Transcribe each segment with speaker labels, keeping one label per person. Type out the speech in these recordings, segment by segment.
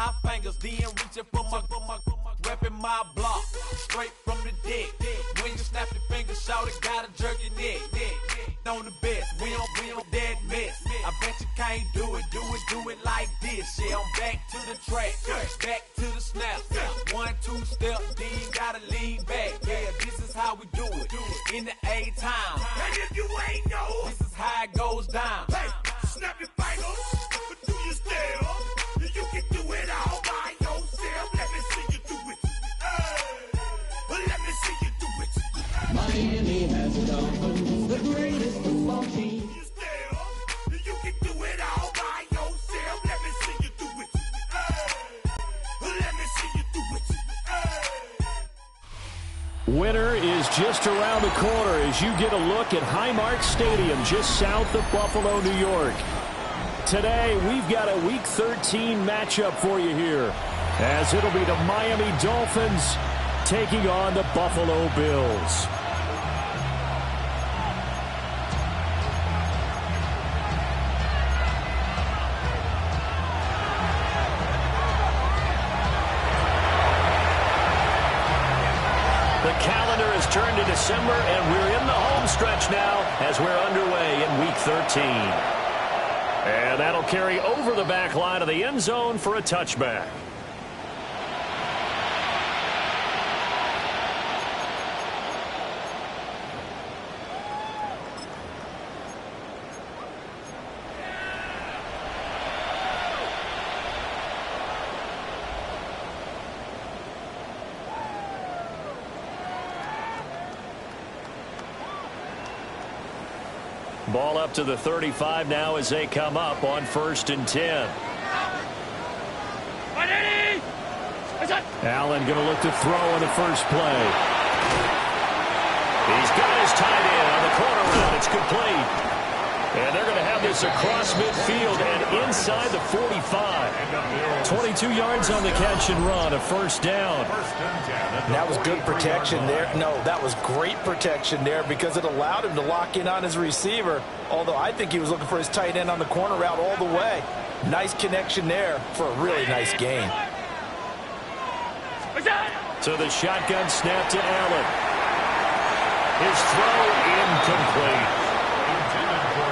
Speaker 1: my fingers, then reaching for my weapon, my block, straight from the deck. When you snap your fingers, shout it, gotta jerk your neck. On the best, we don't that mess. I bet you can't do it like this. Yeah, I'm back to the track, back to the snap. 1, 2 step, then gotta lean back. Yeah, this is how we do it in the A-time.
Speaker 2: And if you ain't know,
Speaker 1: this is how it goes down.
Speaker 2: Hey, snap your fingers, but do your step. You can do it all by yourself. Let me see you do it. Let me see you do it.
Speaker 3: Miami has the Dolphins, the greatest football team.
Speaker 2: You can do it all by yourself. Let me see you do it. Let me see you do it.
Speaker 4: Winter is just around the corner as you get a look at Highmark Stadium just south of Buffalo, New York. Today, we've got a Week 13 matchup for you here, as it'll be the Miami Dolphins taking on the Buffalo Bills. The calendar has turned to December, and we're in the home stretch now as we're underway in Week 13. And that'll carry over the back line of the end zone for a touchback. Ball up to the 35 now as they come up on 1st and 10. Allen going to look to throw on the first play. He's got his tight end on the corner route. It's complete. And they're going to have this across midfield and inside the 45. 22 yards on the catch and run, a first down.
Speaker 5: That was good protection there. No, that was great protection there because it allowed him to lock in on his receiver, although I think he was looking for his tight end on the corner route all the way. Nice connection there for a really nice gain.
Speaker 4: So the shotgun snap to Allen. His throw incomplete.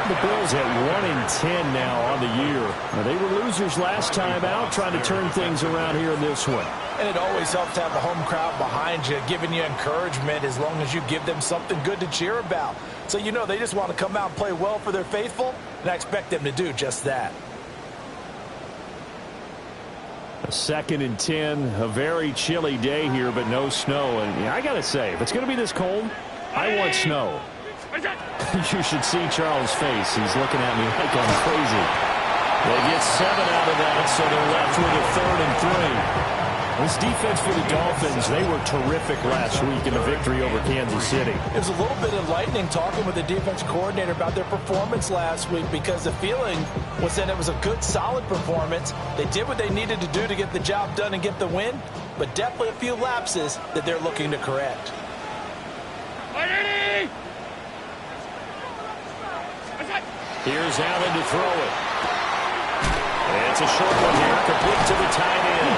Speaker 4: The Bills at 1-10 now on the year. Now, they were losers last time out, trying to turn things around here in this one.
Speaker 5: And it always helps to have the home crowd behind you, giving you encouragement as long as you give them something good to cheer about. So you know they just want to come out and play well for their faithful, and I expect them to do just that.
Speaker 4: A 2nd and 10, a very chilly day here, but no snow. And I got to say, if it's going to be this cold, I want snow. You should see Charles' face. He's looking at me like I'm crazy. They get 7 out of that, so they're left with a 3rd and 3. This defense for the Dolphins, they were terrific last week in the victory over Kansas City.
Speaker 5: It was a little bit enlightening talking with the defense coordinator about their performance last week because the feeling was that it was a good, solid performance. They did what they needed to do to get the job done and get the win, but definitely a few lapses that they're looking to correct.
Speaker 4: Here's Allen to throw it. It's a short one here, complete to the tight end.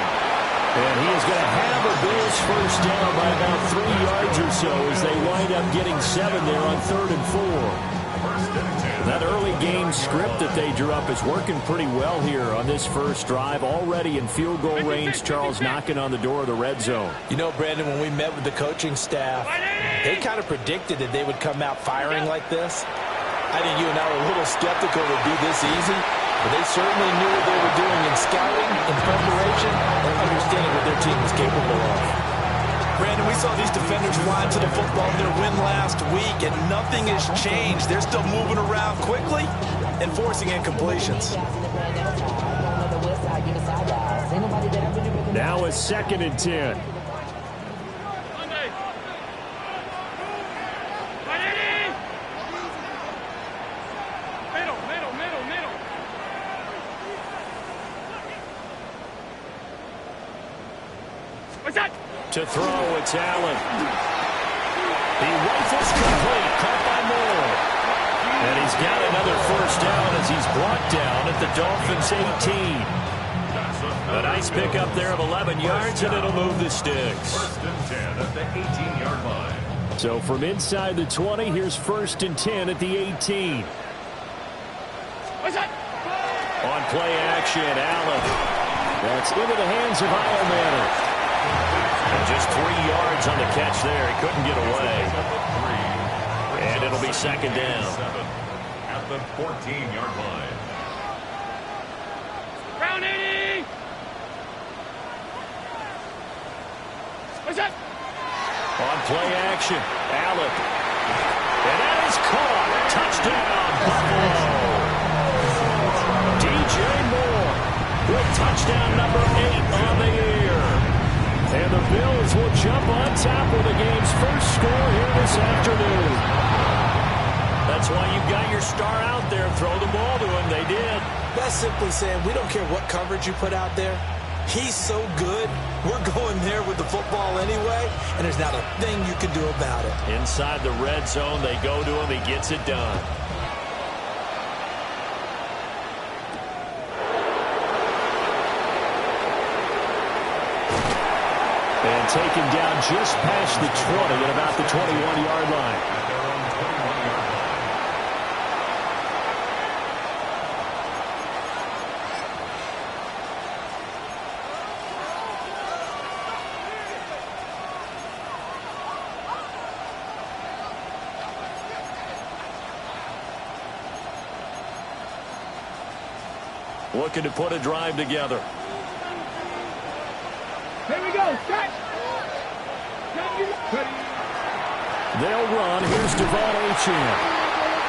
Speaker 4: And he is going to have a Bills first down by about 3 yards or so as they wind up getting 7 there on 3rd and 4. That early game script that they drew up is working pretty well here on this first drive. Already in field goal range, Charles knocking on the door of the red zone.
Speaker 5: You know, Brandon, when we met with the coaching staff, they kind of predicted that they would come out firing like this. I think you and I were a little skeptical it would be this easy, but they certainly knew what they were doing in scouting, in preparation, and understanding what their team was capable of. Brandon, we saw these defenders fly to the football in their win last week, and nothing has changed. They're still moving around quickly and forcing incompletions.
Speaker 4: Now a 2nd and 10. To throw, it's Allen. He rifles complete, caught by Moore. And he's got another first down as he's brought down at the Dolphins' 18. A nice pickup there of 11 yards, and it'll move the sticks.
Speaker 6: 1st and 10 at the 18-yard line.
Speaker 4: So from inside the 20, here's 1st and 10 at the 18. On play action, Allen. That's into the hands of Ironman. And just 3 yards on the catch there. He couldn't get away. And it'll be 2nd down.
Speaker 6: At the 14-yard line.
Speaker 2: Round 80! What's that?
Speaker 4: On play action, Allen. And that is caught. Touchdown, Buffalo. DJ Moore with touchdown number 8 on the year. And the Bills will jump on top with the game's first score here this afternoon. That's why you got your star out there. Throw the ball to him. They did.
Speaker 5: That's simply saying we don't care what coverage you put out there. He's so good, we're going there with the football anyway, and there's not a thing you can do about it.
Speaker 4: Inside the red zone, they go to him. He gets it done. And taken down just past the 20 at about the 21-yard line. Looking to put a drive together.
Speaker 2: Here we go. Start.
Speaker 4: They'll run. Here's Devon Achane.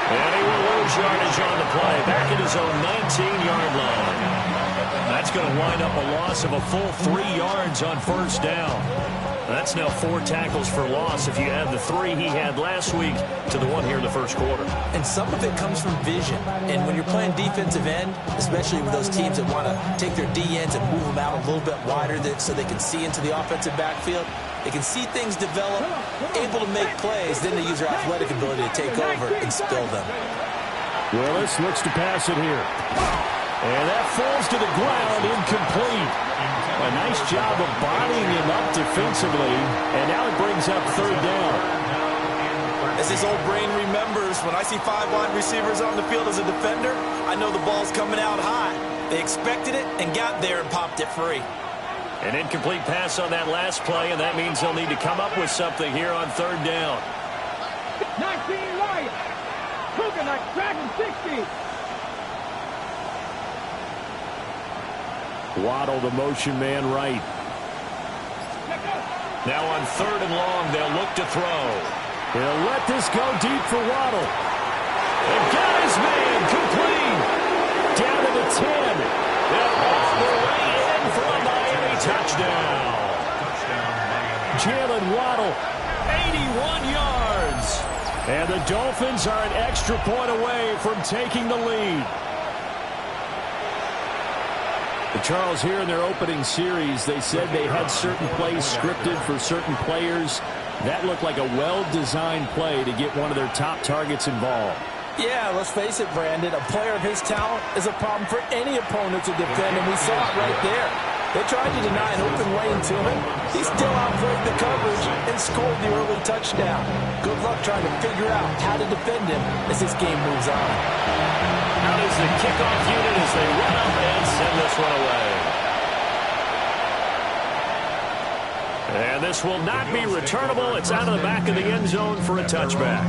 Speaker 4: And he will lose yardage on the play. Back at his own 19-yard line. That's going to wind up a loss of a full 3 yards on 1st down. That's now 4 tackles for loss if you add the 3 he had last week to the 1 here in the 1st quarter.
Speaker 5: And some of it comes from vision. And when you're playing defensive end, especially with those teams that want to take their D-ends and move them out a little bit wider so they can see into the offensive backfield, they can see things develop, able to make plays, then they use their athletic ability to take over and spill them.
Speaker 4: Willis looks to pass it here. And that falls to the ground, incomplete. A nice job of bodying him up defensively, and now it brings up 3rd down.
Speaker 5: As this old brain remembers, when I see 5 wide receivers on the field as a defender, I know the ball's coming out high. They expected it and got there and popped it free.
Speaker 4: An incomplete pass on that last play, and that means they'll need to come up with something here on 3rd down.
Speaker 2: 19 right. Coconut Dragon 60.
Speaker 4: Waddle, the motion man, right. Now on 3rd and long, they'll look to throw. He'll let this go deep for Waddle. And got his man complete. Down to the 10. And off the way in for a Miami touchdown. Jalen Waddle, 81 yards. And the Dolphins are an extra point away from taking the lead. Charles, here in their opening series, they said they had certain plays scripted for certain players. That looked like a well-designed play to get one of their top targets involved.
Speaker 5: Yeah, let's face it, Brandon. A player of his talent is a problem for any opponent to defend, and we saw it right there. They tried to deny an open lane to him. He still outplayed the coverage and scored the early touchdown. Good luck trying to figure out how to defend him as this game moves on.
Speaker 4: Out is the kickoff unit as they run up and send this one away. And this will not be returnable. It's out of the back of the end zone for a touchback.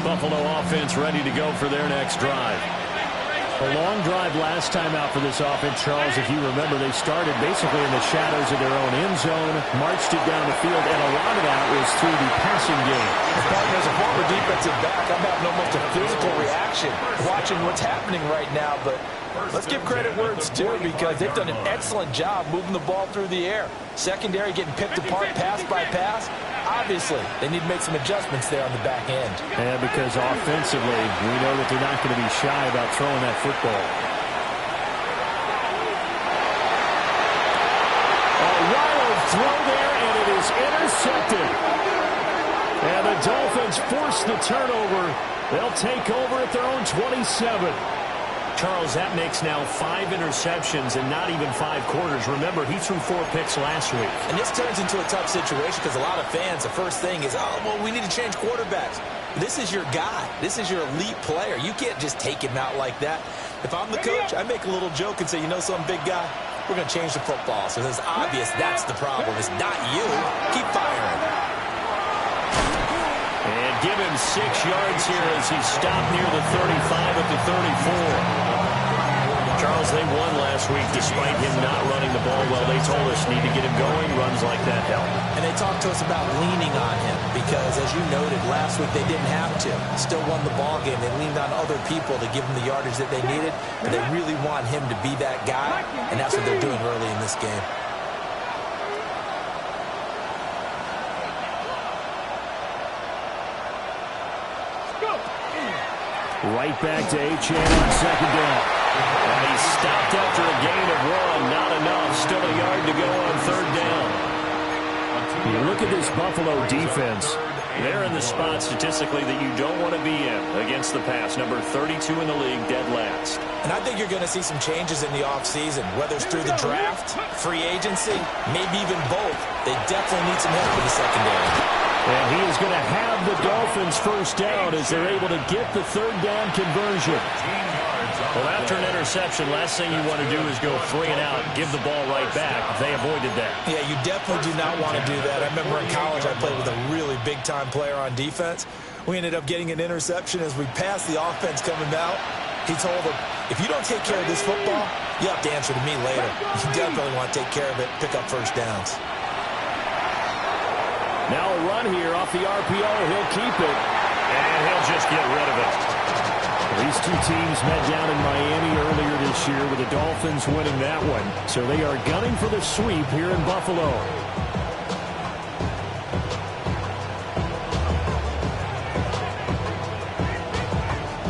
Speaker 7: Buffalo offense ready to go for their next drive.
Speaker 4: A long drive last time out for this offense, Charles. If you remember, they started basically in the shadows of their own end zone, marched it down the field, and a lot of that was through the passing game.
Speaker 5: As a former defensive back, I'm having almost a physical reaction watching what's happening right now, but let's give credit where it's due because they've done an excellent job moving the ball through the air. Secondary getting picked apart pass by pass. Obviously, they need to make some adjustments there on the back end.
Speaker 4: Yeah, because offensively, we know that they're not going to be shy about throwing that football. A wild throw there, and it is intercepted. And the Dolphins force the turnover. They'll take over at their own 27. Charles, that makes now 5 interceptions and not even 5 quarters. Remember, he threw 4 picks last week.
Speaker 5: And this turns into a tough situation because a lot of fans, the first thing is, oh, well, we need to change quarterbacks. This is your guy. This is your elite player. You can't just take him out like that. If I'm the coach, I make a little joke and say, you know something, big guy? We're going to change the football. So it's obvious that's the problem. It's not you. Keep firing.
Speaker 4: And give him 6 yards here as he stopped near the 35 at the 34. Charles, they won last week despite him not running the ball well. They told us need to get him going. Runs like that help.
Speaker 5: And they talked to us about leaning on him because, as you noted, last week they didn't have to. Still won the ball game. They leaned on other people to give them the yardage that they needed, but they really want him to be that guy, and that's what they're doing early in this game.
Speaker 4: Right back to Achane on second down. And he stopped after a gain of 1. Not enough. Still a yard to go on third down. You look at this Buffalo defense. They're in the spot statistically that you don't want to be in against the pass. Number 32 in the league, dead last.
Speaker 5: And I think you're going to see some changes in the offseason, whether it's through the draft, free agency, maybe even both. They definitely need some help in the secondary.
Speaker 4: And he is going to have the Dolphins first down as they're able to get the third down conversion. Well, after an interception, last thing you want to do is go 3 and out, give the ball right back. They avoided that.
Speaker 5: Yeah, you definitely do not want to do that. I remember in college I played with a really big-time player on defense. We ended up getting an interception as we passed the offense coming out. He told him, if you don't take care of this football, you have to answer to me later. You definitely want to take care of it, pick up first downs.
Speaker 4: Now a run here off the RPO. He'll keep it, and he'll just get rid of it. These two teams met down in Miami earlier this year with the Dolphins winning that one. So they are gunning for the sweep here in Buffalo.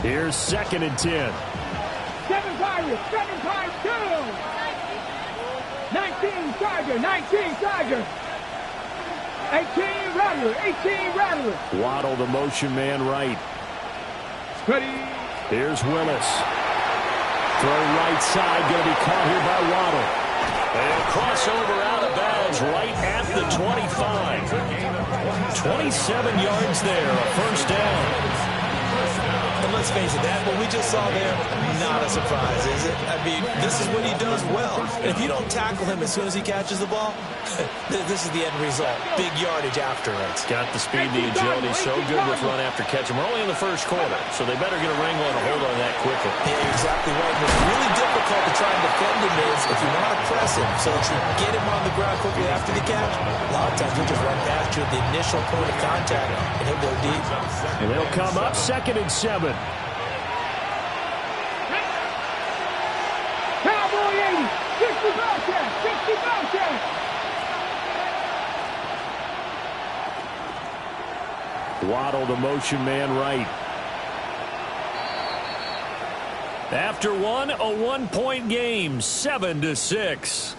Speaker 4: Here's 2nd and 10.
Speaker 3: 7 Tigers, 7 Tigers, 19 Tigers, 19 Tigers. 18 Rattler, 18 Rattler.
Speaker 4: Waddle, the motion man right.
Speaker 3: Ready.
Speaker 4: Here's Willis. Throw right side, going to be caught here by Waddle. And crossover out of bounds right at the 25. 27 yards there, a first down.
Speaker 5: And let's face it, that what we just saw there, not a surprise, is it? I mean, this is what he does well. And if you don't tackle him as soon as he catches the ball, this is the end result. Big yardage after it.
Speaker 4: Got the speed, the agility, so good with run after catch. We're only in the first quarter, so they better get a wrangle and a hold on that quickly.
Speaker 5: Yeah, you're exactly right. What's really difficult to try and defend him is if you want to press him so that you get him on the ground quickly after the catch, a lot of times he'll just run past you at the initial point of contact, and he'll go deep.
Speaker 4: And they'll come up 2nd and 7.
Speaker 3: Cowboy 80, 60 Bobcat, 60 Bobcat.
Speaker 4: Waddle, the motion man right. After one, a 1-point game, 7-6.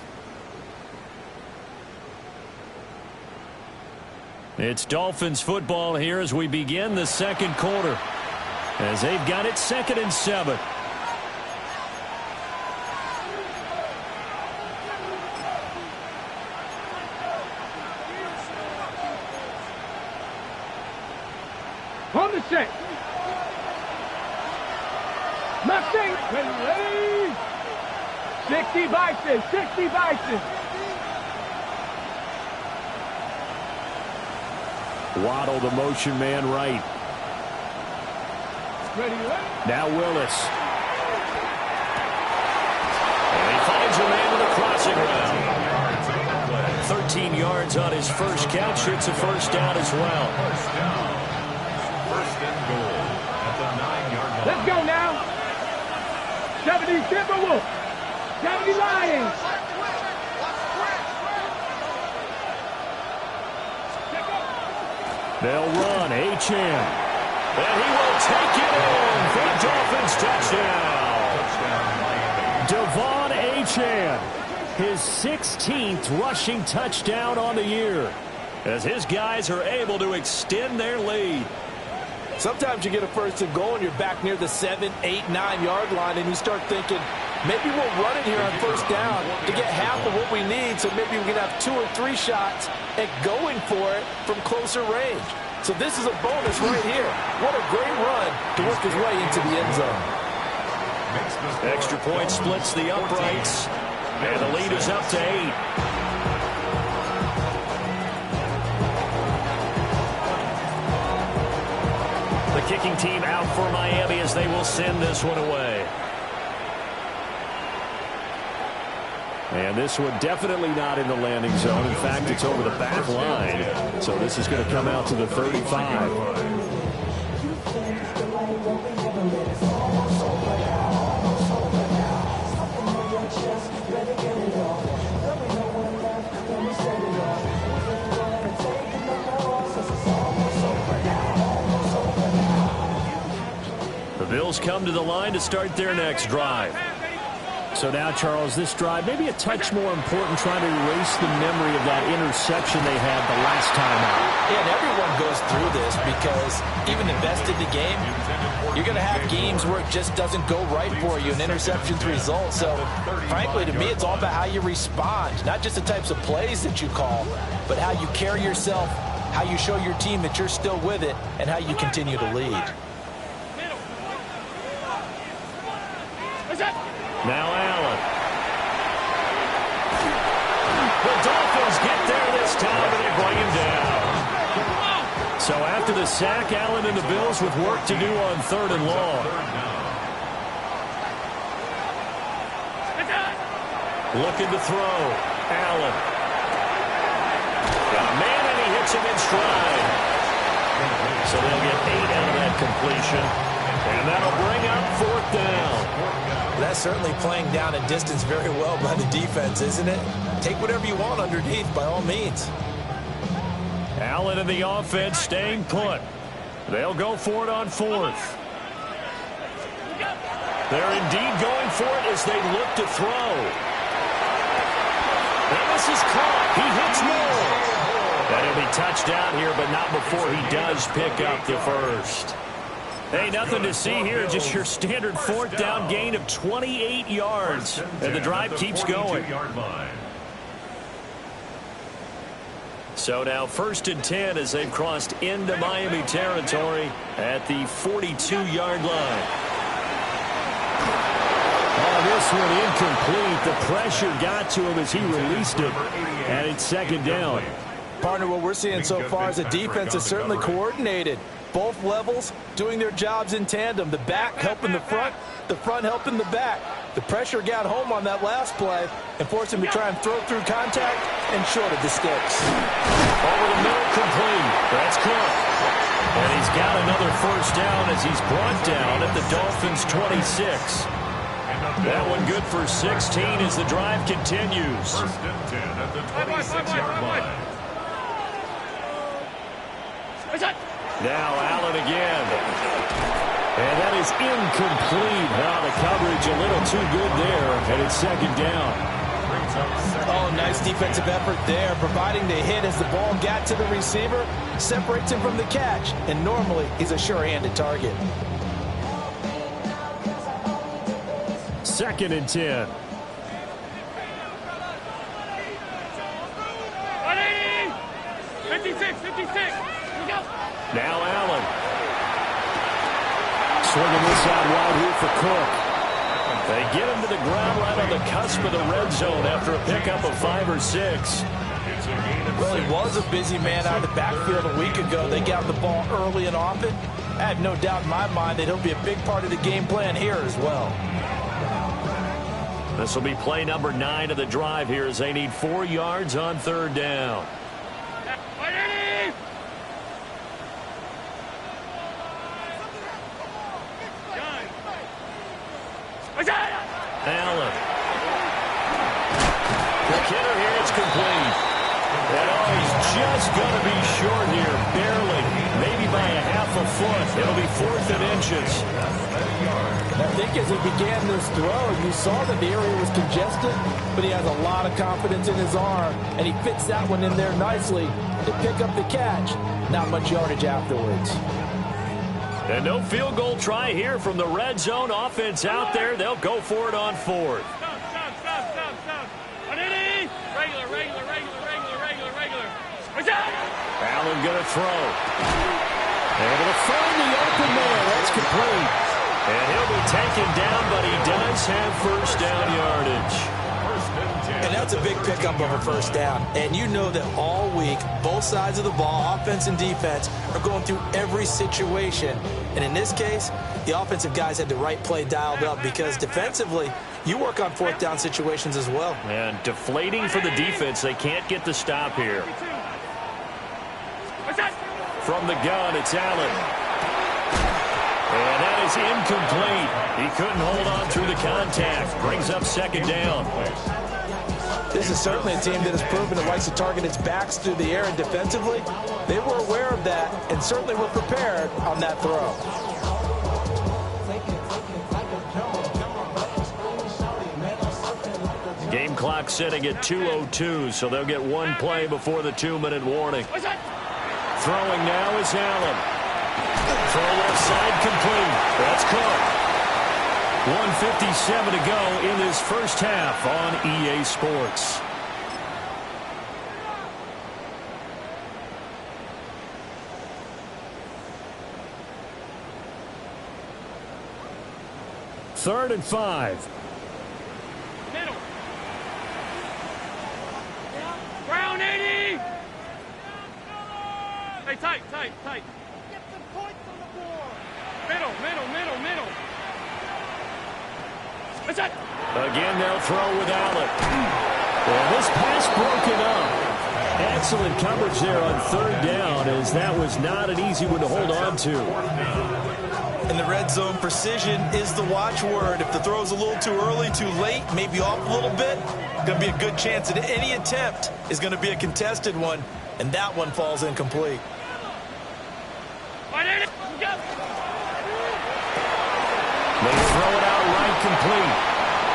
Speaker 4: It's Dolphins football here as we begin the second quarter. As they've got it 2nd and 7.
Speaker 3: On the set. Mustang, ready. 60 Bison, 60 Bison.
Speaker 4: Waddle, the motion man right.
Speaker 3: Ready.
Speaker 4: Now Willis. passing round. 13 yards on his first catch. It's a first down as well.
Speaker 6: First down. First and goal at the 9-yard line.
Speaker 3: Let's go now. 70 Timberwolves. 70 Lions.
Speaker 4: They'll run. Achane. And he will take it in for the Dolphins touchdown. Devon Achane, his 16th rushing touchdown on the year, as his guys are able to extend their lead.
Speaker 5: Sometimes you get a first and goal and you're back near the 7, 8, 9-yard line, and you start thinking, maybe we'll run it here on first down to get half of what we need, so maybe we can have 2 or 3 shots at going for it from closer range. So this is a bonus right here. What a great run to work his way into the end zone.
Speaker 4: Extra point splits the uprights, and the lead is up to 8. The kicking team out for Miami as they will send this one away. And this one definitely not in the landing zone. In fact, it's over the back line. So this is going to come out to the 35. The Bills come to the line to start their next drive. So now, Charles, this drive maybe a touch more important, trying to erase the memory of that interception they had the last time out.
Speaker 5: Yeah, and everyone goes through this because even the best in the game, you're going to have games where it just doesn't go right for you, and interceptions result. So, frankly, to me, it's all about how you respond, not just the types of plays that you call, but how you carry yourself, how you show your team that you're still with it, and how you continue to lead.
Speaker 4: Now Allen. The Dolphins get there this time, and they bring him down. So after the sack, Allen and the Bills with work to do on 3rd and long. Looking to throw. Allen. Got a man, and he hits him in stride. So they'll get 8 out of that completion. And that'll bring up 4th down.
Speaker 5: That's certainly playing down and distance very well by the defense, isn't it? Take whatever you want underneath, by all means.
Speaker 4: Allen and the offense staying put. They'll go for it on 4th. They're indeed going for it as they look to throw. And this is caught. He hits Moore. That'll be touchdown here, but not before he does pick up the first. Hey, nothing to see here, just your standard 4th down gain of 28 yards. And the drive keeps going. So now 1st and 10 as they've crossed into Miami territory at the 42-yard line. Oh, this one incomplete. The pressure got to him as he released it. And it's 2nd down.
Speaker 5: Partner, what we're seeing so far is the defense is certainly coordinated. Both levels doing their jobs in tandem. The back helping the front helping the back. The pressure got home on that last play and forced him to try and throw through contact and shorted the sticks.
Speaker 4: Over the middle, complete. That's Cook. And he's got another first down as he's brought down at the Dolphins' 26. That one good for 16 as the drive continues.
Speaker 6: 1st and 10 at the 26-yard line.
Speaker 4: Now Allen again. And that is incomplete. Now the coverage a little too good there, and it's 2nd down.
Speaker 5: Oh, nice defensive effort there, providing the hit as the ball got to the receiver, separates him from the catch, and normally he's a sure-handed target.
Speaker 4: 2nd and 10. Now Allen. Swinging this out wide here for Cook. They get him to the ground right on the cusp of the red zone after a pickup of 5 or 6.
Speaker 5: Well, he was a busy man out of the backfield a week ago. They got the ball early and often. I have no doubt in my mind that he'll be a big part of the game plan here as well.
Speaker 4: This will be play number 9 of the drive here as they need 4 yards on third down. Allen. The kidder here, it's complete. And he's just going to be short here, barely, maybe by a half a foot. It'll be 4th and inches.
Speaker 5: I think as he began this throw, you saw that the area was congested, but he has a lot of confidence in his arm, and he fits that one in there nicely to pick up the catch. Not much yardage afterwards.
Speaker 4: And no field goal try here from the red zone offense out there. They'll go for it on 4th. Allen going to throw. Able to find the open man. That's complete. And he'll be taken down, but he does have first down yardage.
Speaker 5: And that's a big pickup of a first down. And you know that all week, both sides of the ball, offense and defense, are going through every situation. And in this case, the offensive guys had the right play dialed up because defensively, you work on 4th down situations as well.
Speaker 4: And deflating for the defense. They can't get the stop here. From the gun, it's Allen. And that is incomplete. He couldn't hold on through the contact. Brings up second down.
Speaker 5: This is certainly a team that has proven it likes to target its backs through the air, and defensively, they were aware of that and certainly were prepared on that throw.
Speaker 4: Game clock sitting at 2:02, so they'll get one play before the 2-minute warning. Throwing now is Allen. Throw left side complete. That's caught. 1:57 to go in this first half on EA Sports. Third and 5.
Speaker 3: Middle. Brown 80. Hey, tight. Get some points on the board. Middle. What's that?
Speaker 4: Again, they'll throw with Allen. Well, this pass broken up. Excellent coverage there on third down, as that was not an easy one to hold on to.
Speaker 5: In the red zone, precision is the watchword. If the throw's a little too early, too late, maybe off a little bit, going to be a good chance that any attempt is going to be a contested one, and that one falls incomplete.
Speaker 4: They throw it out right complete.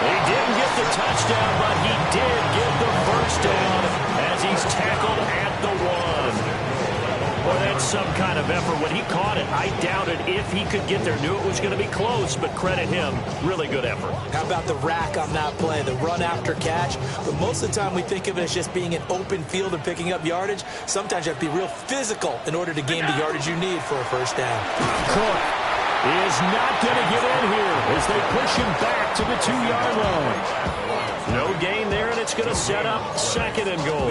Speaker 4: He didn't get the touchdown, but he did get the first down as he's tackled at the 1. Boy, that's some kind of effort. When he caught it, I doubted if he could get there. Knew it was going to be close, but credit him. Really good effort.
Speaker 5: How about the rack on that play, the run after catch? But most of the time we think of it as just being an open field and picking up yardage. Sometimes you have to be real physical in order to gain the yardage you need for a first down.
Speaker 4: Cook is not going to get in here as they push him back to the 2-yard line. No gain there, and it's going to set up second and goal.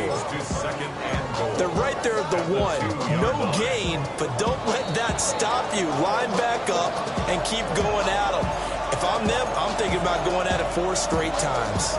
Speaker 5: They're right there at the 1. No gain, but don't let that stop you. Line back up and keep going at them. If I'm them, I'm thinking about going at it 4 straight times.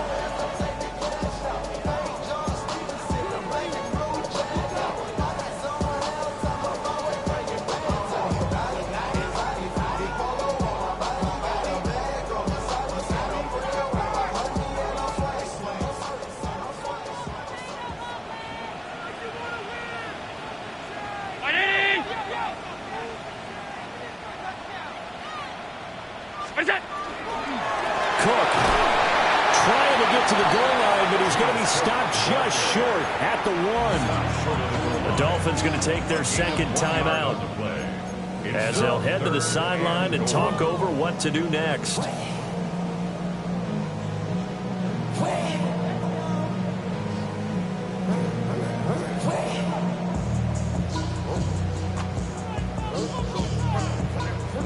Speaker 4: Cook trying to get to the goal line, but he's going to be stopped just short at the 1. The Dolphins going to take their second timeout as they'll head to the sideline and talk over what to do next.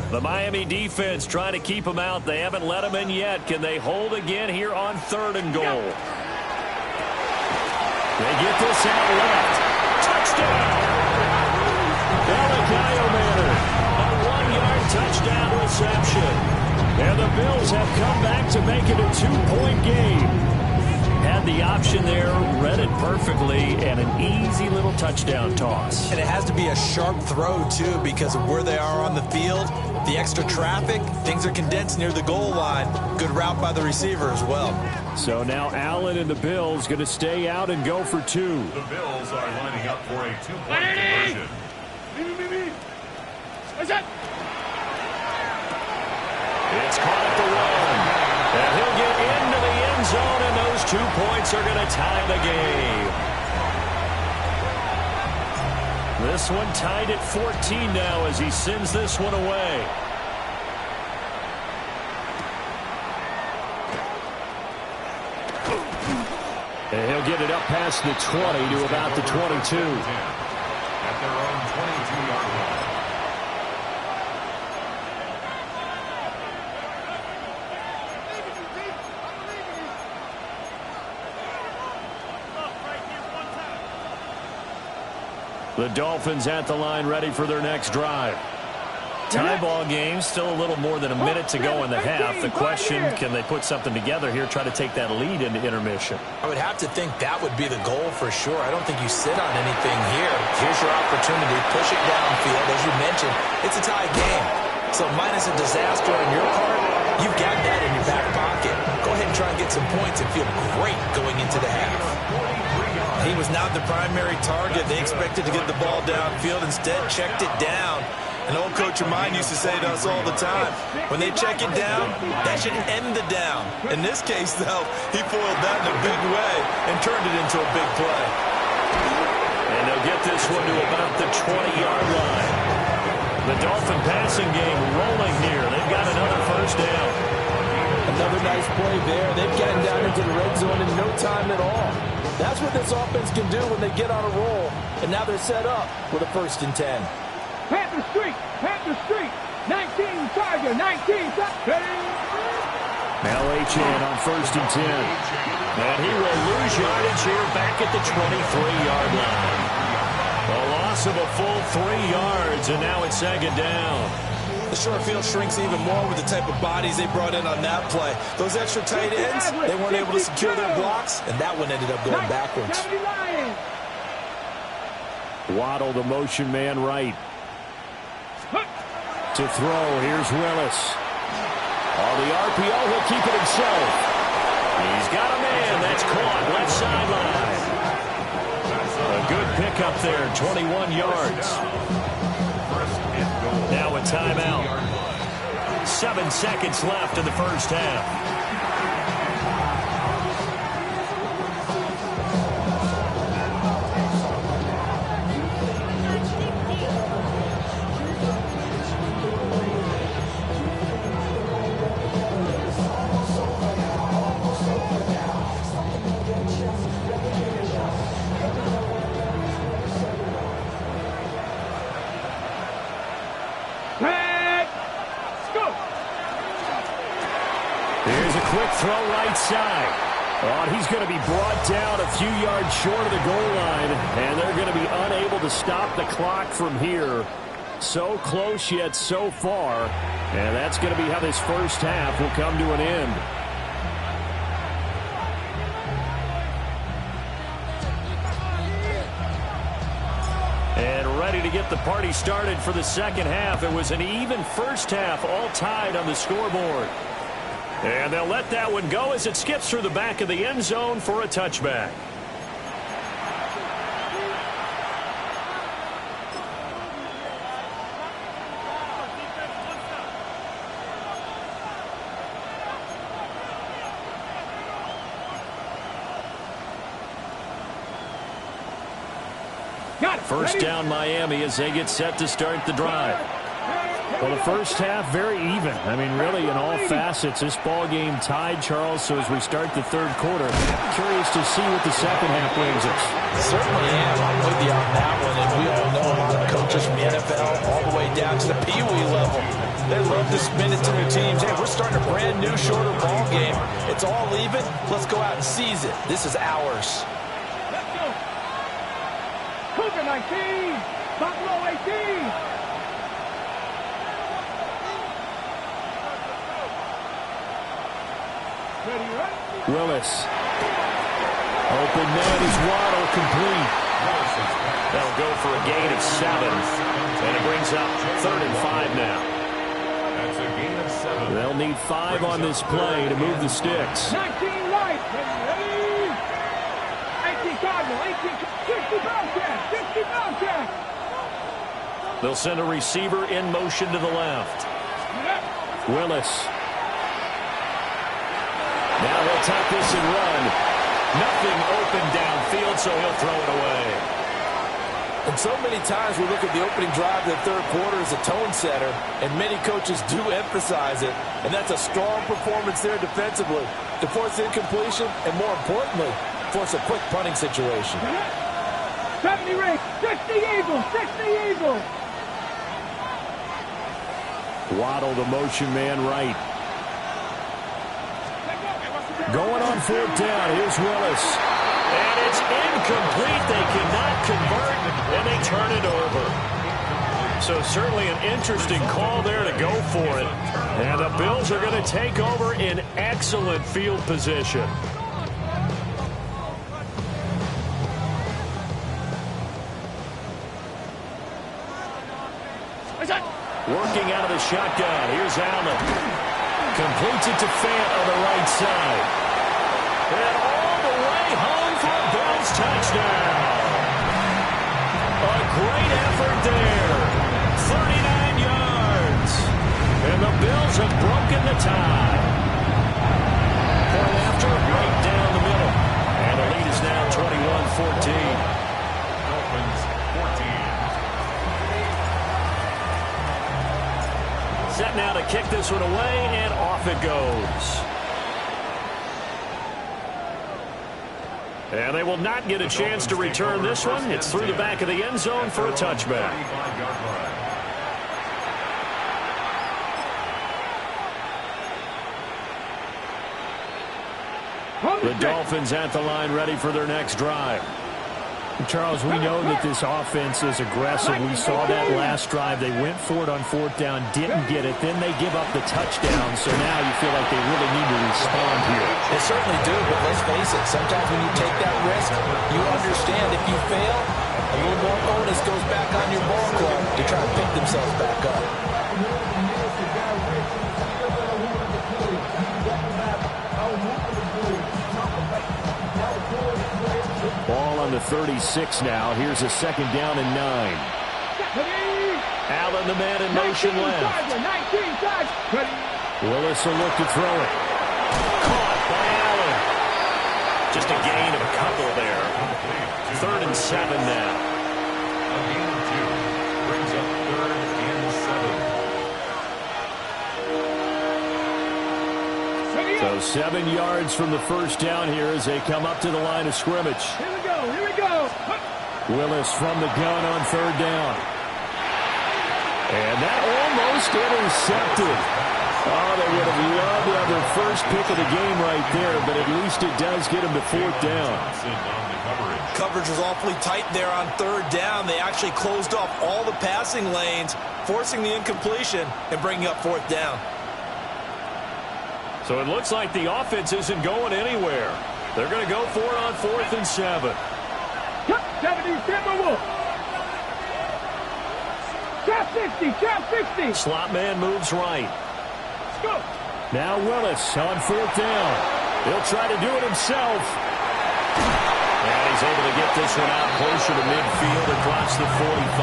Speaker 4: The Miami defense trying to keep them out. They haven't let them in yet. Can they hold again here on third and goal? They get this out left. Touchdown! Kobk Lg, a 1-yard touchdown reception. And the Bills have come back to make it a 2-point game. Had the option there, read it perfectly, and an easy little touchdown toss.
Speaker 5: And it has to be a sharp throw, too, because of where they are on the field. The extra traffic, things are condensed near the goal line. Good route by the receiver as well.
Speaker 4: So now Allen and the Bills going to stay out and go for 2.
Speaker 6: The Bills are lining up for a 2-point conversion.
Speaker 4: It's caught at the 1. And he'll get into the end zone, and those 2 points are going to tie the game. This one tied at 14 now as he sends this one away. And he'll get it up past the 20 to about the 22.
Speaker 6: At their own 22-yard line.
Speaker 4: The Dolphins at the line ready for their next drive. Tie ball game, still a little more than a minute to go in the half. The question, can they put something together here, try to take that lead into intermission?
Speaker 5: I would have to think that would be the goal for sure. I don't think you sit on anything here. Here's your opportunity. Push it downfield. As you mentioned, it's a tie game. So minus a disaster on your part, you've got that in your back pocket. Go ahead and try and get some points and feel great going into the half. He was not the primary target. They expected to get the ball downfield. Instead, checked it down. An old coach of mine used to say to us all the time, when they check it down, that should end the down. In this case, though, he foiled that in a big way and turned it into a big play.
Speaker 4: And they'll get this one to about the 20-yard line. The Dolphin passing game rolling here. They've got another first down.
Speaker 5: Another nice play there. They've gotten down into the red zone in no time at all. That's what this offense can do when they get on a roll. And now they're set up with a 1st and 10.
Speaker 3: Panther Street, 19 Tiger, 19 Tiger.
Speaker 4: Now H.N. on 1st and 10. And he will lose yardage here back at the 23-yard line. A loss of a full 3 yards, and now it's 2nd down.
Speaker 5: The short field shrinks even more with the type of bodies they brought in on that play. Those extra tight ends, they weren't able to secure their blocks, and that one ended up going backwards.
Speaker 4: Waddle, the motion man right. To throw, here's Willis. On the RPO, he'll keep it himself. He's got a man. That's caught. Left sideline. A good pickup there, 21 yards. Now a timeout. 7 seconds left in the first half. Quick throw right side. Oh, he's going to be brought down a few yards short of the goal line, and they're going to be unable to stop the clock from here. So close yet so far, and that's going to be how this first half will come to an end. And ready to get the party started for the second half. It was an even first half, all tied on the scoreboard. And they'll let that one go as it skips through the back of the end zone for a touchback. First down Miami as they get set to start the drive. Well, the first half, very even. I mean, really, in all facets, this ball game tied, Charles. So as we start the third quarter, curious to see what the second half brings us.
Speaker 5: Certainly am. I'm with you on that one. And we all know a lot of coaches from the NFL all the way down to the Pee Wee level. They love to spin it to their teams. Hey, we're starting a brand new, shorter ball game. It's all even. Let's go out and seize it. This is ours.
Speaker 3: Let's go. Cougar 19, Buffalo 18.
Speaker 4: Willis. Open man is Waddle, complete. That'll go for a gain of 7. And it brings up 3rd and 5 now.
Speaker 6: That's a gain of 7.
Speaker 4: They'll need 5 on this play to move the sticks.
Speaker 3: 19 right. 18 Cardinal. 60 Bobcat. 60 Bobcat.
Speaker 4: They'll send a receiver in motion to the left. Willis. Now he'll take this and run. Nothing open downfield, so he'll throw it away.
Speaker 5: And so many times we look at the opening drive of the third quarter as a tone setter, and many coaches do emphasize it. And that's a strong performance there defensively to force incompletion and, more importantly, force a quick punting situation.
Speaker 3: 70 Ring. 60 Eagles. 60 Eagles.
Speaker 4: Waddle, the motion man, right. Going on 4th down. Here's Willis. And it's incomplete. They cannot convert, and they turn it over. So certainly an interesting call there to go for it. And the Bills are going to take over in excellent field position. Working out of the shotgun. Here's Allen. Completes it to Fant on the right side. And all the way home for a Bills touchdown. A great effort there. 39 yards. And the Bills have broken the tie. Point after, right down the middle. And the lead is now 21-14.
Speaker 6: Dolphins 14.
Speaker 4: Set now to kick this one away, and off it goes. And they will not get a chance to return this one. It's through the back of the end zone for a touchback. The Dolphins at the line, ready for their next drive.
Speaker 7: Charles, we know that this offense is aggressive. We saw that last drive. They went for it on 4th down, didn't get it. Then they give up the touchdown. So now you feel like they really need to respond here.
Speaker 5: They certainly do, but let's face it. Sometimes when you take that risk, you understand if you fail, a little more onus goes back on your ball club to try to pick themselves back up.
Speaker 4: Ball on the 36 now. Here's a 2nd down and 9. Allen, the man in motion left. Willis will look to throw it. Caught by Allen. Just a gain of a couple there. 3rd and 7 now.
Speaker 6: A gain of 2 brings up 3rd and 7.
Speaker 4: So 7 yards from the 1st down here as they come up to the line of scrimmage.
Speaker 3: Here we go. Here we go.
Speaker 4: Willis from the gun on 3rd down. And that almost intercepted. Oh, they would have loved to have their first pick of the game right there, but at least it does get them to 4th down.
Speaker 5: Coverage was awfully tight there on 3rd down. They actually closed off all the passing lanes, forcing the incompletion and bringing up 4th down.
Speaker 4: So it looks like the offense isn't going anywhere. They're going to go for it on 4th and 7.
Speaker 3: 70 Timberwolves. Trap 60. Trap 60.
Speaker 4: Slot man moves right.
Speaker 3: Let's go.
Speaker 4: Now Willis on 4th down. He'll try to do it himself. And he's able to get this one out closer to midfield across the 45.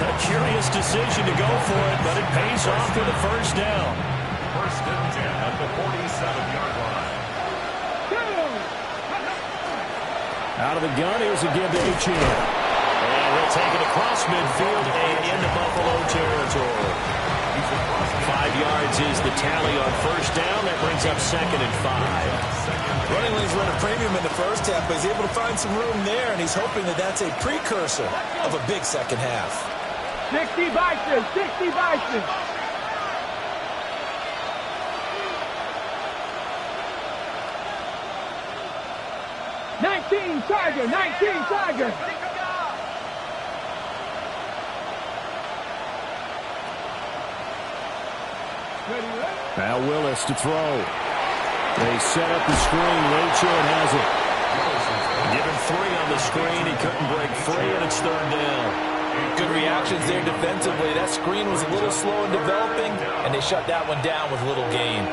Speaker 4: A curious decision to go for it, but it pays off for the 1st down.
Speaker 6: 1st and 10 at the 47-yard line.
Speaker 4: Out of the gun, here's a give to Etienne. And he'll take it across midfield and into Buffalo territory. 5 yards is the tally on 1st down. That brings up 2nd and 5.
Speaker 5: Running lanes run a premium in the 1st half, but he's able to find some room there, and he's hoping that that's a precursor of a big 2nd half.
Speaker 3: 60 Bison. 60 Bison. Tiger, 19 Tiger.
Speaker 4: Now Willis to throw.
Speaker 7: They set up the screen. Achane has it.
Speaker 4: Given 3 on the screen, he couldn't break free, and it's 3rd down.
Speaker 5: Good reactions there defensively. That screen was a little slow in developing, and they shut that one down with little gain.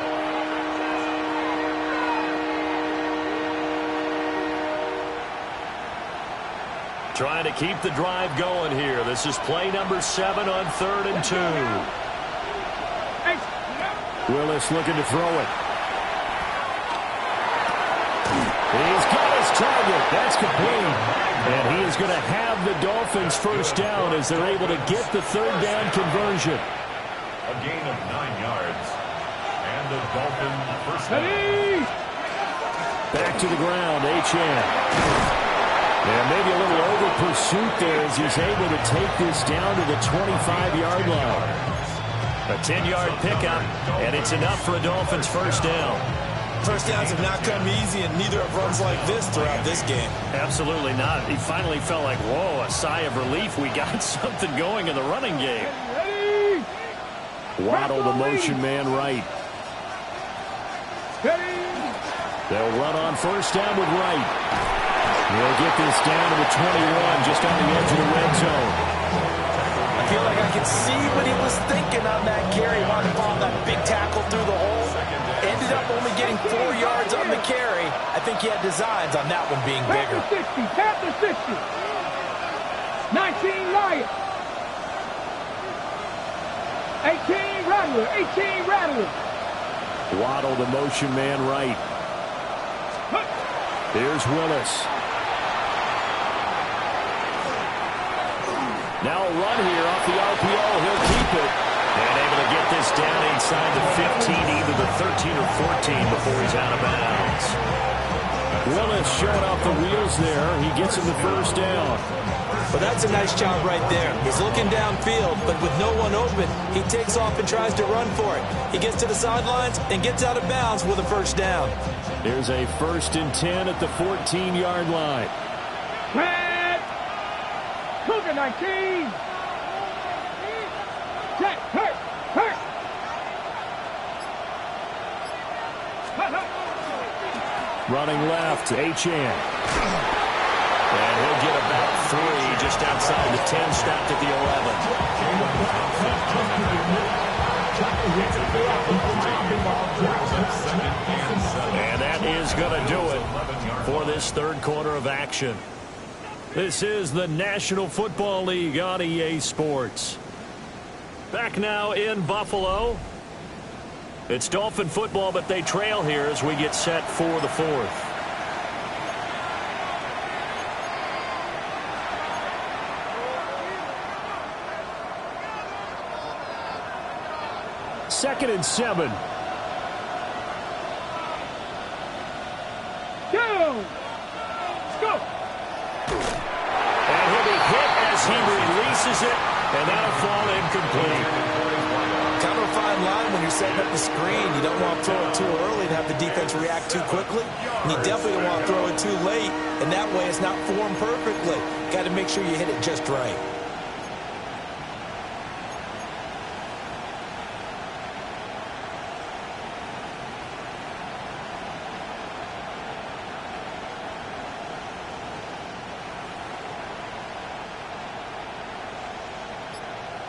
Speaker 7: Trying to keep the drive going here. This is play number 7 on 3rd and 2. Willis looking to throw it. He's got his target. That's complete. And he is going to have the Dolphins first down as they're able to get the 3rd down conversion.
Speaker 6: A gain of 9 yards. And the Dolphins first down.
Speaker 7: Back to the ground, Achane. And maybe a little over pursuit there as he's able to take this down to the 25-yard line. A 10-yard pickup, and it's enough for a Dolphins first down.
Speaker 5: First downs have not come easy, and neither have runs like this throughout this game.
Speaker 7: Absolutely not. He finally felt like, whoa, a sigh of relief. We got something going in the running game. Waddle, the motion man right. They'll run on first down with Wright. They'll get this down to the 21, just on the edge of the red zone.
Speaker 5: I feel like I can see what he was thinking on that carry. He wanted to follow that big tackle through the hole. Ended up only getting 4 yards on the carry. I think he had designs on that one being bigger.
Speaker 3: Panther 60. 19 Lions. 18 Rattler. 18 Rattler.
Speaker 7: Waddle, the motion man right. Here's Willis. Now a run here off the RPO. He'll keep it. And able to get this down inside the 15, either the 13 or 14 before he's out of bounds. Willis showing off the wheels there. He gets him the first down.
Speaker 5: But that's a nice job right there. He's looking downfield, but with no one open, he takes off and tries to run for it. He gets to the sidelines and gets out of bounds with a first down.
Speaker 7: There's a 1st and 10 at the 14-yard line.
Speaker 3: Red. Cougar 19. Check. Hurt.
Speaker 7: Running left, Achane. And he'll get about 3 just outside the 10, stopped at the 11. And that is going to do it for this 3rd quarter of action. This is the National Football League on EA Sports. Back now in Buffalo. It's Dolphin football, but they trail here as we get set for the 4th. Second and 7.
Speaker 3: Go! Go!
Speaker 7: And he'll be hit as he releases it, and that'll fall incomplete.
Speaker 5: Kind of a fine line when you're setting up the screen. You don't want to throw it too early and have the defense react too quickly. And you definitely don't want to throw it too late, and that way it's not formed perfectly. Got to make sure you hit it just right.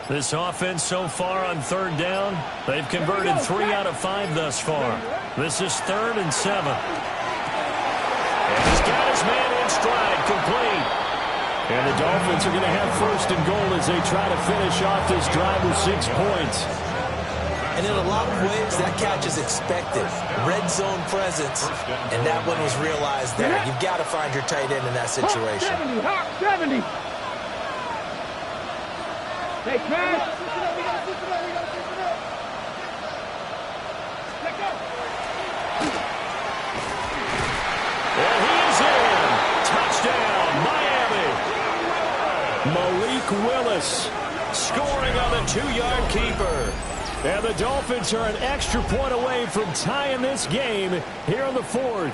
Speaker 7: This offense so far on 3rd down, they've converted 3 out of 5 thus far. This is 3rd and 7. And he's got his man in stride, complete. And the Dolphins are going to have 1st and goal as they try to finish off this drive with 6 points.
Speaker 5: And in a lot of ways, that catch is expected. Red zone presence, and that one was realized there. You've got to find your tight end in that situation.
Speaker 3: Hawk 70. Hey, Chris.
Speaker 7: And he is in. Touchdown, Miami. Malik Willis scoring on the 2-yard keeper. And the Dolphins are an extra point away from tying this game here in the 4th.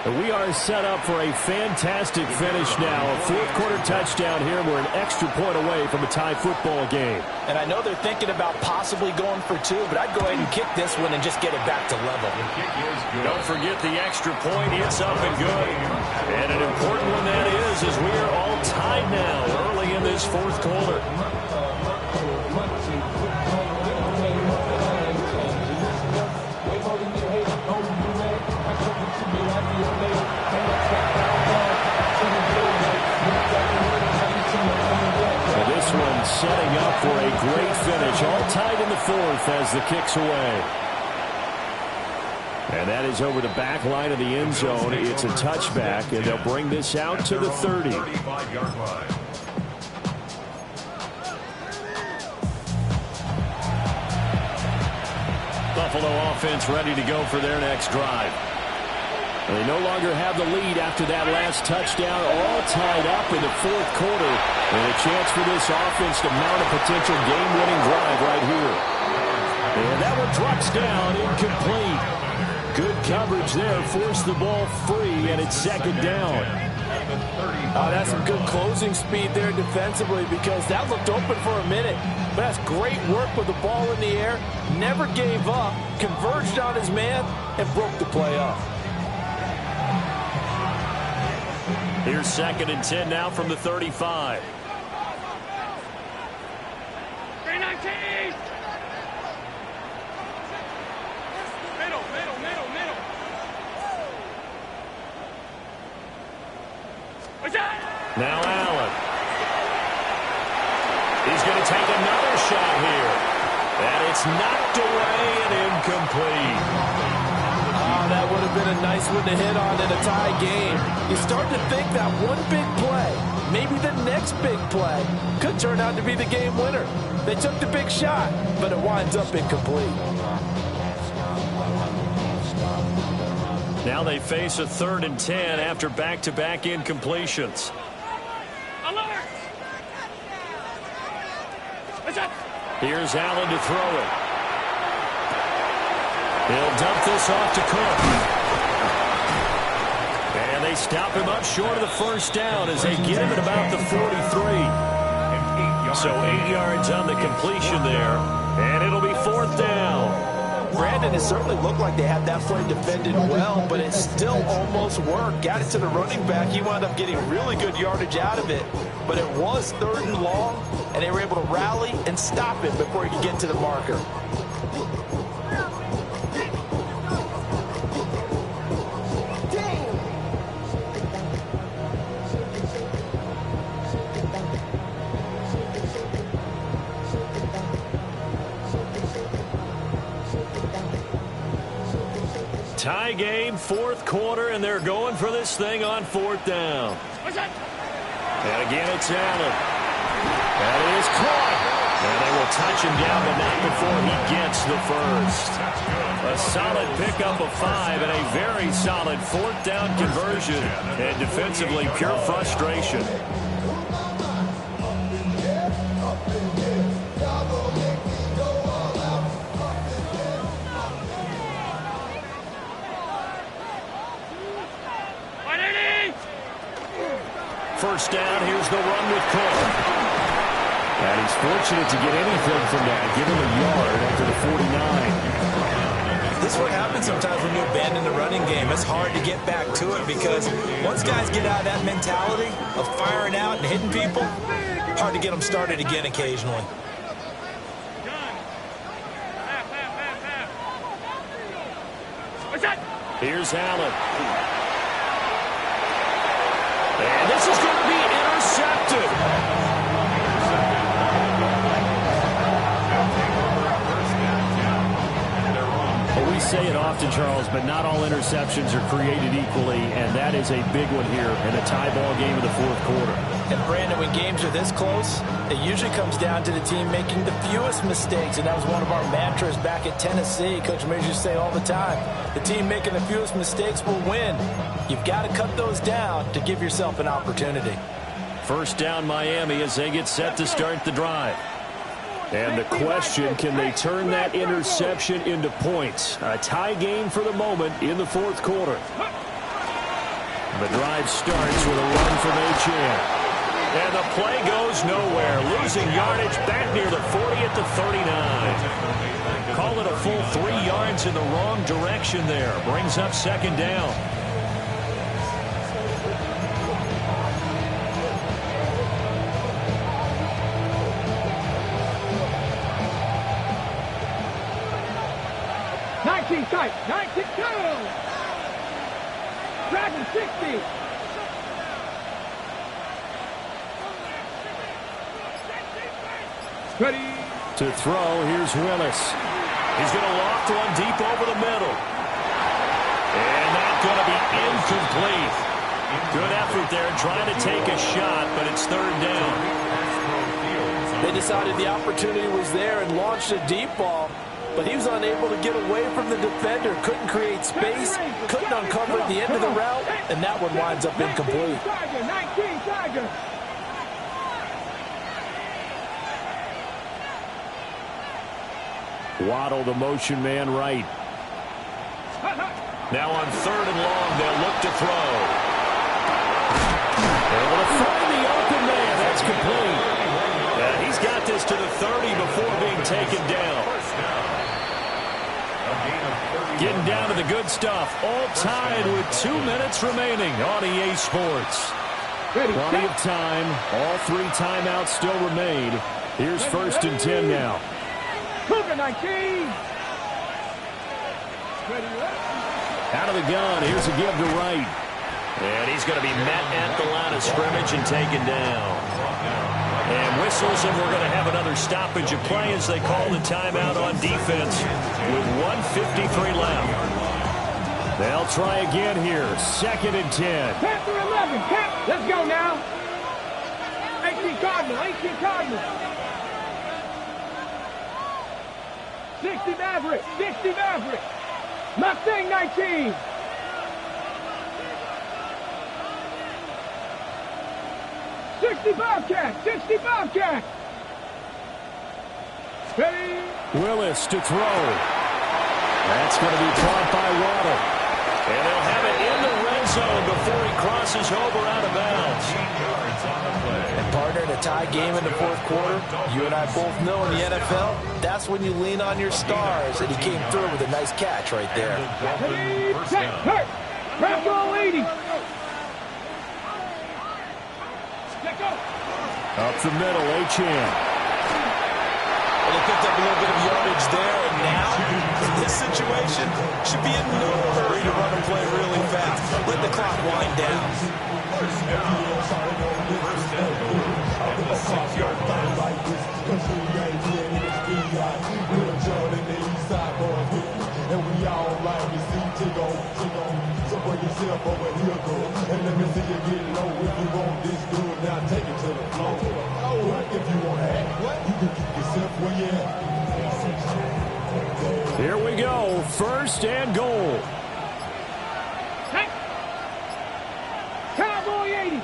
Speaker 7: We are set up for a fantastic finish now. A fourth-quarter touchdown here. We're an extra point away from a tie football game.
Speaker 5: And I know they're thinking about possibly going for two, but I'd go ahead and kick this one and just get it back to level.
Speaker 4: Don't forget the extra point. It's up and good. And an important one that is, as we are all tied now early in this fourth quarter.
Speaker 7: This one setting up for a great finish. All tied in the fourth as the kick's away. And that is over the back line of the end zone. It's a touchback, and they'll bring this out to the 30.
Speaker 6: 35-yard line.
Speaker 7: Buffalo offense ready to go for their next drive. They no longer have the lead after that last touchdown, all tied up in the fourth quarter. And a chance for this offense to mount a potential game-winning drive right here. And that one drops down, incomplete. Good coverage there, forced the ball free, and it's second down.
Speaker 5: That's some good closing speed there defensively, because that looked open for a minute. But that's great work with the ball in the air. Never gave up, converged on his man, and broke the play up.
Speaker 7: Here's 2nd and 10 now from the 35.
Speaker 3: 319! Middle.
Speaker 7: Now Allen. He's going to take another shot here. And it's knocked away and incomplete.
Speaker 5: That would have been a nice one to hit on in a tie game. You start to think that one big play, maybe the next big play, could turn out to be the game winner. They took the big shot, but it winds up incomplete.
Speaker 7: Now they face a 3rd and 10 after back-to-back incompletions.
Speaker 3: Alert!
Speaker 7: Here's Allen to throw it. He'll dump this off to Cook. And they stop him up short of the first down as they get him at about the 43. So 8 yards on the completion there. And it'll be 4th down.
Speaker 5: Brandon, it certainly looked like they had that play defended well, but it still almost worked. Got it to the running back. He wound up getting really good yardage out of it. But it was 3rd and long, and they were able to rally and stop it before he could get to the marker.
Speaker 7: Tie game, 4th quarter, and they're going for this thing on 4th down. And again, it's Allen. That is caught. And they will touch him down, but not before he gets the first. A solid pickup of 5 and a very solid 4th down conversion. And defensively, pure frustration. First down, here's the run with Cook. And he's fortunate to get anything from that. Give him a yard after the 49.
Speaker 5: This is what happens sometimes when you abandon the running game. It's hard to get back to it because once guys get out of that mentality of firing out and hitting people, hard to get them started again occasionally.
Speaker 7: Here's Allen. And this is going to be intercepted. Well, we say it often, Charles, but not all interceptions are created equally, and that is a big one here in a tie ball game of the 4th quarter.
Speaker 5: And Brandon, when games are this close, it usually comes down to the team making the fewest mistakes, and that was one of our mantras back at Tennessee. Coach Major used to say all the time, the team making the fewest mistakes will win. You've got to cut those down to give yourself an opportunity.
Speaker 7: First down, Miami, as they get set to start the drive. And the question, can they turn that interception into points? A tie game for the moment in the 4th quarter. The drive starts with a run from Achane.
Speaker 4: And the play goes nowhere. Losing yardage back near the 40 at the 39. Call it a full 3 yards in the wrong direction there. Brings up second down.
Speaker 3: Tight, 19, Dragon 60. Ready
Speaker 7: to throw. Here's Willis.
Speaker 4: He's going to loft one deep over the middle. And that's going to be incomplete. Good effort there trying to take a shot, but it's third down.
Speaker 5: They decided the opportunity was there and launched a deep ball. But he was unable to get away from the defender, couldn't create space, couldn't uncover the end of the route, and that one winds up incomplete.
Speaker 3: 19 Tiger.
Speaker 7: Waddle, the motion man, right.
Speaker 4: Now on third and long, they'll look to throw.
Speaker 7: Able to find the open man. That's complete.
Speaker 4: And he's got this to the 30 before being taken down.
Speaker 7: Getting down to the good stuff. All tied with 2 minutes remaining on EA Sports. Plenty of time. All 3 timeouts still remain. Here's first and 10 now.
Speaker 3: Cougar 19.
Speaker 7: Out of the gun. Here's a give to right.
Speaker 4: And he's going to be met at the line of scrimmage and taken down. And whistles, and we're going to have another stoppage of play as they call the timeout on defense with 1:53 left.
Speaker 7: They'll try again here. Second and 10.
Speaker 3: Panther 11. Let's go now. 18 Cardinal. 18 Cardinal. 60 Maverick. 60 Maverick. Mustang 19. 60 Bobcat. 60 Bobcat. Ready.
Speaker 7: Willis to throw. That's going to be caught by Waddle.
Speaker 4: And they'll have it in the red zone before he crosses over out of bounds.
Speaker 5: And partner, in a tie game in the fourth quarter, you and I both know in the NFL, that's when you lean on your stars. And he came through with a nice catch right there.
Speaker 3: Hurt. Grab all 80.
Speaker 7: Up the middle, Achane.
Speaker 5: Well, they picked up a little bit of yardage there, and now, in this situation, should be in no hurry to run and play really fast. Let the clock wind down.
Speaker 6: First down. At the 6-yard line.
Speaker 2: And we all like to see Tigo. So bring yourself over here, girl. And let me see you get low. If you want this good, now take it to the floor. Oh, if you want to act, you can keep yourself where you at.
Speaker 7: Here we go. First and goal.
Speaker 3: Hey. Cowboy 80.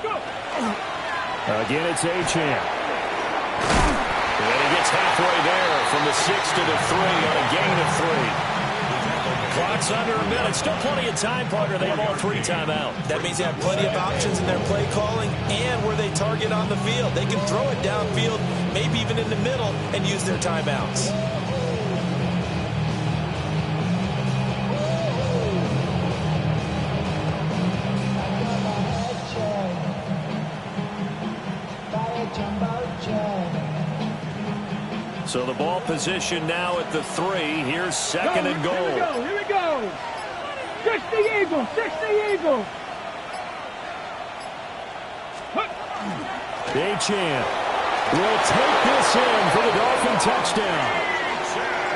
Speaker 3: Go.
Speaker 7: Again, it's Achane.
Speaker 4: And he gets halfway there from the 6 to the 3 on a gain of 3. Clock's under a minute. Still plenty of time, partner. They have all 3 timeouts.
Speaker 5: That means they have plenty of options in their play calling and where they target on the field. They can throw it downfield, maybe even in the middle, and use their timeouts.
Speaker 4: So the ball position now at the 3. Here's second and goal.
Speaker 3: Here we go. 60 Eagles. 60 Eagles.
Speaker 7: Achane will take this in for the Dolphin touchdown.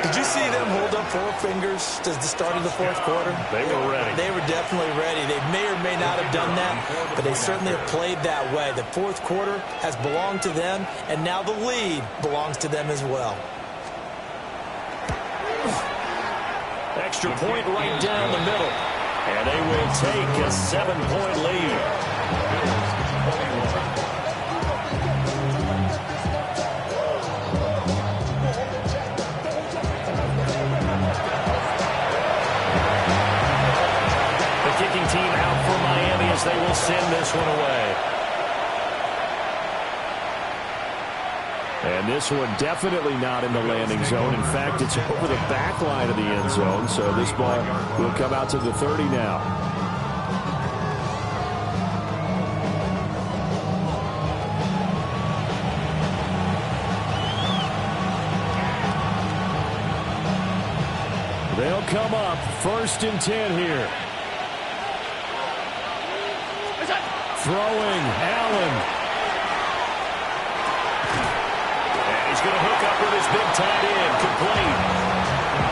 Speaker 5: Did you see them hold up 4 fingers to the start of the fourth quarter?
Speaker 4: They were ready.
Speaker 5: They were definitely ready. They may or may not have done that, but they certainly have played that way. The fourth quarter has belonged to them, and now the lead belongs to them as well.
Speaker 4: Extra point right down the middle. And they will take a 7-point lead. send this one away. And this one definitely not in the landing zone. In fact, it's over the back line of the end zone. So this ball will come out to the 30 now. They'll come up 1st and 10 here. Throwing, Allen. And he's going to hook up with his big tight end, complete.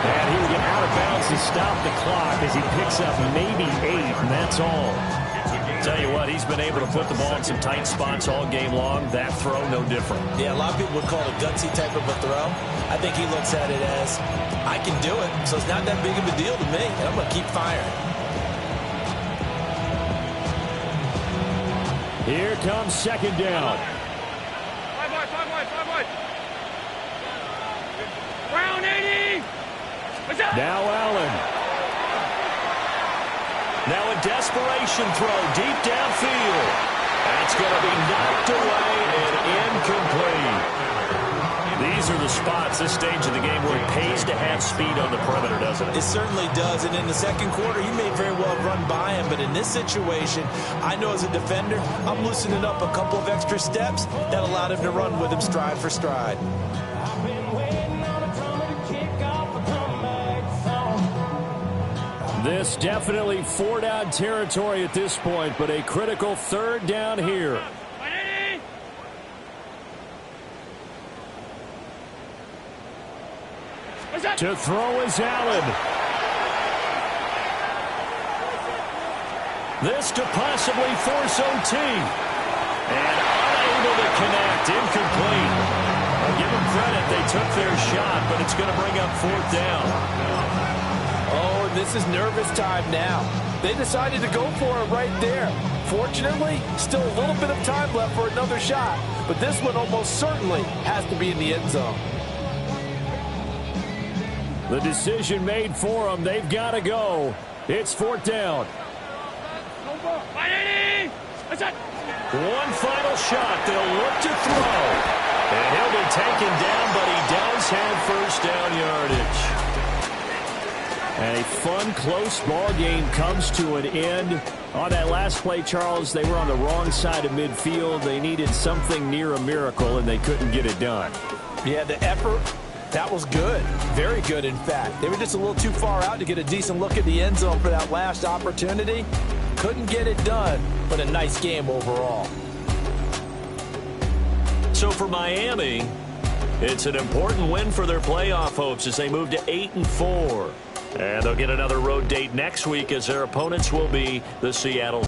Speaker 4: And he will get out of bounds to stop the clock as he picks up maybe 8, and that's all. Tell you what, he's been able to put the ball in some tight spots all game long. That throw, no different.
Speaker 5: Yeah, a lot of people would call it a gutsy type of a throw. I think he looks at it as, I can do it, so it's not that big of a deal to me, and I'm going to keep firing.
Speaker 7: Here comes 2nd down.
Speaker 3: 5 wide. Round 80.
Speaker 7: Now Allen.
Speaker 4: Now a desperation throw deep downfield. That's going to be knocked away and incomplete. These are the spots, this stage of the game, where it pays to have speed on the perimeter, doesn't it?
Speaker 5: It certainly does, and in the second quarter, he may very well have run by him, but in this situation, I know as a defender, I'm loosening up a couple of extra steps that allowed him to run with him stride for stride.
Speaker 7: This definitely 4-down territory at this point, but a critical 3rd down here. To throw is Allen. This to possibly force OT. And unable to connect. Incomplete. I'll give them credit. They took their shot, but it's going to bring up 4th down.
Speaker 5: Oh, this is nervous time now. They decided to go for it right there. Fortunately, still a little bit of time left for another shot, but this one almost certainly has to be in the end zone.
Speaker 7: The decision made for them. They've got to go. It's 4th down.
Speaker 4: One final shot. They'll look to throw. And he'll be taken down, but he does have 1st down yardage.
Speaker 7: And a fun, close ball game comes to an end. On that last play, Charles, they were on the wrong side of midfield. They needed something near a miracle, and they couldn't get it done.
Speaker 5: Yeah, the effort, that was good. Very good, in fact. They were just a little too far out to get a decent look at the end zone for that last opportunity. Couldn't get it done, but a nice game overall.
Speaker 4: So for Miami, it's an important win for their playoff hopes as they move to 8-4. And they'll get another road date next week as their opponents will be the Seattle